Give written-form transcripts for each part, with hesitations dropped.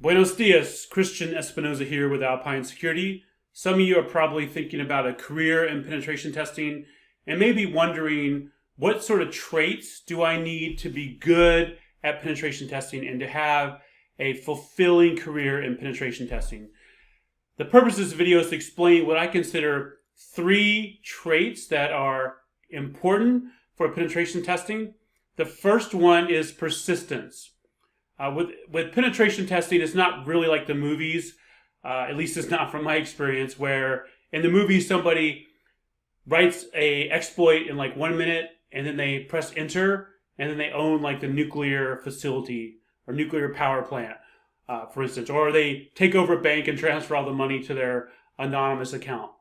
Buenos dias, Christian Espinosa here with Alpine Security. Some of you are probably thinking about a career in penetration testing and maybe wondering what sort of traits do I need to be good at penetration testing and to have a fulfilling career in penetration testing. The purpose of this video is to explain what I consider 3 traits that are important for penetration testing. The first one is persistence. With penetration testing, it's not really like the movies, at least it's not from my experience, where in the movies somebody writes a exploit in like 1 minute and then they press enter and then they own like the nuclear facility or nuclear power plant, for instance, or they take over a bank and transfer all the money to their anonymous account.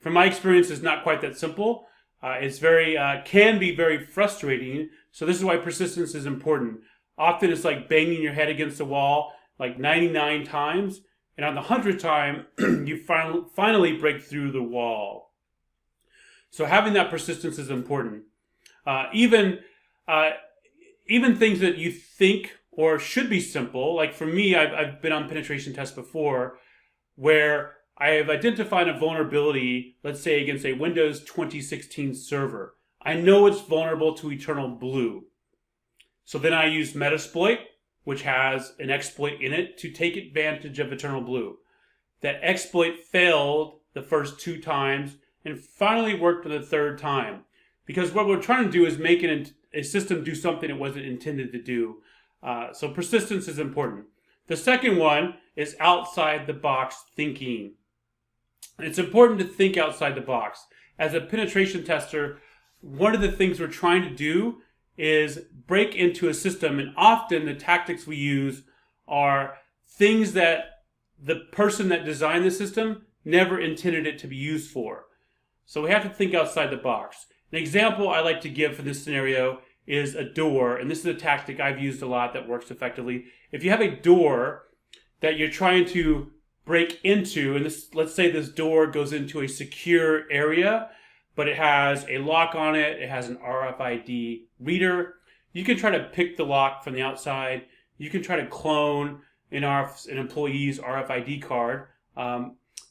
From my experience, it's not quite that simple. It's can be very frustrating. So this is why persistence is important. Often it's like banging your head against the wall like 99 times, and on the 100th time, you finally break through the wall. So having that persistence is important. Even things that you think or should be simple, like for me, I've been on penetration tests before where I have identified a vulnerability, let's say against a Windows 2016 server. I know it's vulnerable to Eternal Blue. So then I use Metasploit, which has an exploit in it, to take advantage of Eternal Blue. That exploit failed the first 2 times and finally worked the 3rd time. Because what we're trying to do is make a system do something it wasn't intended to do. So persistence is important. The second one is outside the box thinking. It's important to think outside the box. As a penetration tester, one of the things we're trying to do is break into a system, and often the tactics we use are things that the person that designed the system never intended it to be used for. So we have to think outside the box. An example I like to give for this scenario is a door, and this is a tactic I've used a lot that works effectively. If you have a door that you're trying to break into, and let's say this door goes into a secure area, but it has a lock on it, it has an RFID reader. You can try to pick the lock from the outside. You can try to clone an employee's RFID card.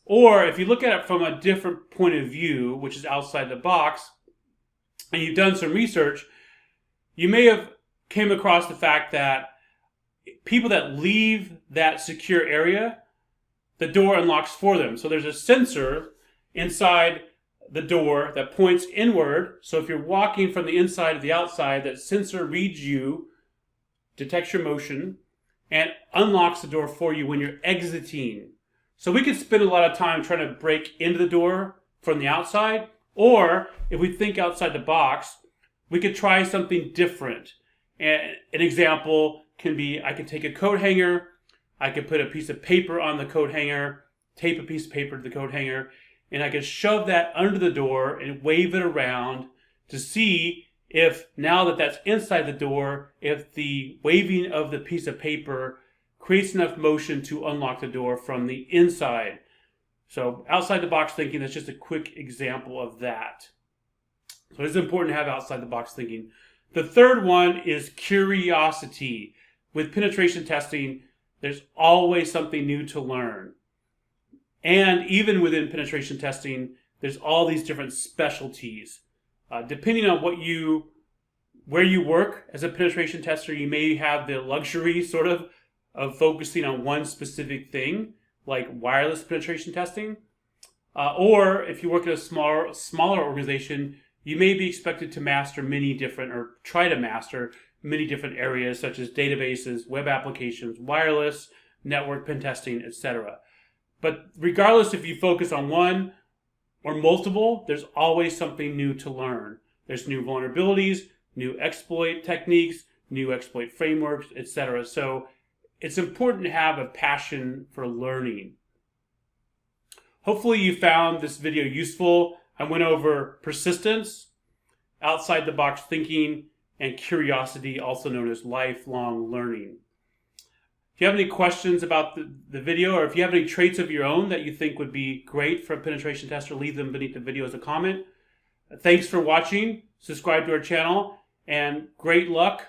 Or if you look at it from a different point of view, which is outside the box, and you've done some research, you may have came across the fact that people that leave that secure area, the door unlocks for them. So there's a sensor inside the door that points inward. So if you're walking from the inside to the outside, that sensor reads you, detects your motion, and unlocks the door for you when you're exiting. So we could spend a lot of time trying to break into the door from the outside, or if we think outside the box, we could try something different. And an example can be, I could take a coat hanger, I could put a piece of paper on the coat hanger, tape a piece of paper to the coat hanger, and I could shove that under the door and wave it around to see if, now that that's inside the door, if the waving of the piece of paper creates enough motion to unlock the door from the inside. So outside the box thinking, that's just a quick example of that. So it's important to have outside the box thinking. The third one is curiosity. With penetration testing, there's always something new to learn. And even within penetration testing, there's all these different specialties. Depending on where you work as a penetration tester, you may have the luxury sort of focusing on one specific thing, like wireless penetration testing. Or if you work at a smaller organization, you may be expected to master try to master many different areas, such as databases, web applications, wireless, network pen testing, etc. But regardless if you focus on one or multiple, there's always something new to learn. There's new vulnerabilities, new exploit techniques, new exploit frameworks, etc. So it's important to have a passion for learning. Hopefully you found this video useful. I went over persistence, outside the box thinking, and curiosity, also known as lifelong learning. If you have any questions about the video, or if you have any traits of your own that you think would be great for a penetration tester, leave them beneath the video as a comment. Thanks for watching. Subscribe to our channel, and good luck